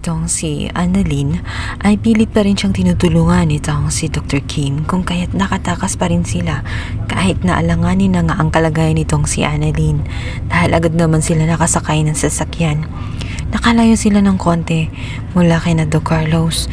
itong si Annalyn ay pilit pa rin siyang tinutulungan itong si Dr. Kim, kung kaya't nakatakas pa rin sila kahit na alanganin na nga ang kalagayan nitong si Annalyn dahil agad naman sila nakasakay ng sasakyan. Nakalayo sila ng konti mula kay na Doc Carlos.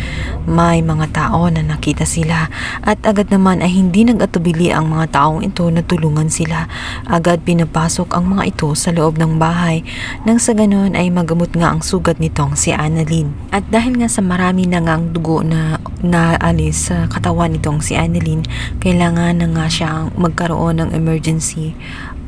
May mga tao na nakita sila at agad naman ay hindi nag-atubili ang mga taong ito na tulungan sila. Agad pinapasok ang mga ito sa loob ng bahay nang sa ganon ay magamot nga ang sugat nitong si Annalyn. At dahil nga sa marami na nga ang dugo na naalis sa katawan nitong si Annalyn, kailangan na nga siyang magkaroon ng emergency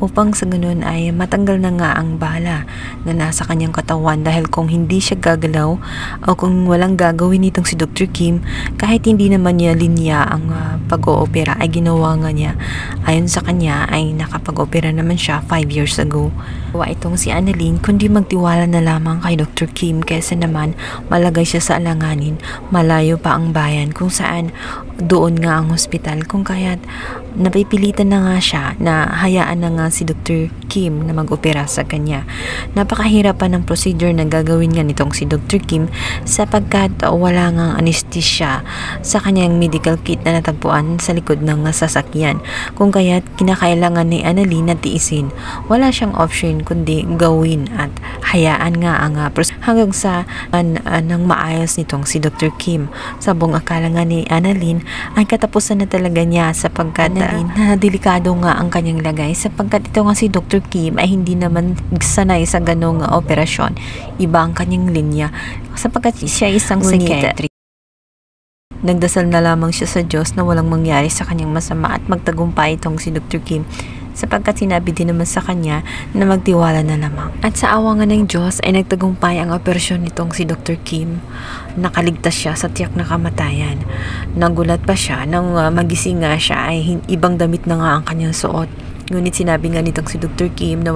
upang sa ganun ay matanggal na nga ang bala na nasa kanyang katawan, dahil kung hindi siya gagalaw o kung walang gagawin nitong si Dr. Kim, kahit hindi naman niya linya ang pag-oopera ay ginawa nga niya. Ayon sa kanya ay nakapag-opera naman siya 5 years ago. Wa itong si Annalyn kundi magtiwala na lamang kay Dr. Kim kaysa naman malagay siya sa alanganin. Malayo pa ang bayan kung saan doon nga ang hospital, kung kaya't napipilitan na nga siya na hayaan na nga si Dr. Kim na mag-opera sa kanya. Napakahirapan ng procedure na gagawin nga nitong si Dr. Kim sapagkat wala nga anesthesia sa kanyang medical kit na natagpuan sa likod ng sasakyan, kung kaya't kinakailangan ni Annalyn na tiisin. Wala siyang option kundi gawin at hayaan nga ang hanggang sa nang maayos nitong si Dr. Kim. Sa buong akala nga ni Annalyn ay katapusan na talaga niya sapagkat na delikado nga ang kanyang lagay, sapagkat ito nga si Dr. Kim ay hindi naman sanay sa ganong operasyon. Iba ang kanyang linya sapagkat siya isang psychiatrist. Nagdasal na lamang siya sa Diyos na walang mangyari sa kanyang masama at magtagumpay itong si Dr. Kim, sapagkat sinabi din naman sa kanya na magtiwala na lamang. At sa awa nga ng Diyos ay nagtagumpay ang operasyon nitong si Dr. Kim. Nakaligtas siya sa tiyak na kamatayan. Nagulat pa siya nang magising nga siya ay ibang damit na nga ang kanyang suot. Ngunit sinabi nga nitong si Dr. Kim na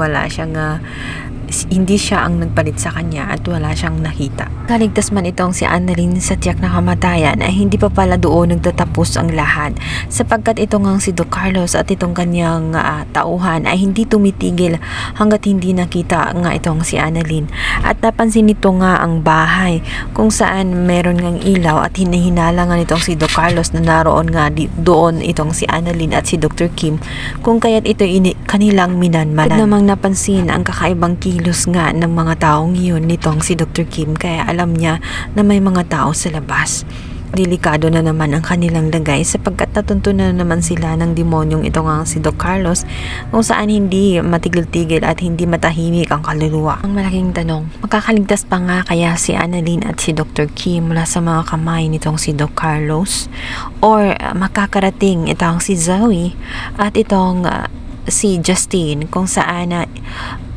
hindi siya ang nagpalit sa kanya at wala siyang nakita. Kaligtas man itong si Annalyn sa tiyak na kamatayan ay hindi pa pala doon nagtatapos ang lahat, sapagkat ito nga si Doc Carlos at itong kanyang tauhan ay hindi tumitigil hanggat hindi nakita nga itong si Annalyn. At napansin nito nga ang bahay kung saan meron ngang ilaw at hinahinala nga nitong si Doc Carlos na naroon nga doon itong si Annalyn at si Dr. Kim, kung kaya't ito kanilang minanmanan. At namang napansin ang kakaibang kilos nga ng mga taong iyon nitong si Dr. Kim, kaya alam niya na may mga tao sa labas. Delikado na naman ang kanilang lagay sapagkat natunto na naman sila ng demonyong ito nga si Doc Carlos, kung saan hindi matigil-tigil at hindi matahimik ang kaluluwa. Ang malaking tanong, makakaligtas pa nga kaya si Annalyn at si Dr. Kim mula sa mga kamay nitong si Doc Carlos? Or makakarating itong si Zoe at itong si Justine, kung saan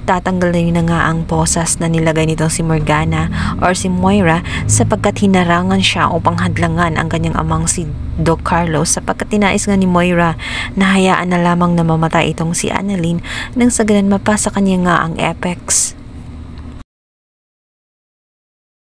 tatanggalin na nga ang posas na nilagay nitong si Morgana or si Moira, sapagkat hinarangan siya upang hadlangan ang kanyang amang si Doc Carlos, sapagkat tinais nga ni Moira na hayaan na lamang na mamatay itong si Annalyn nang sa ganun mapasa kanya nga ang apex.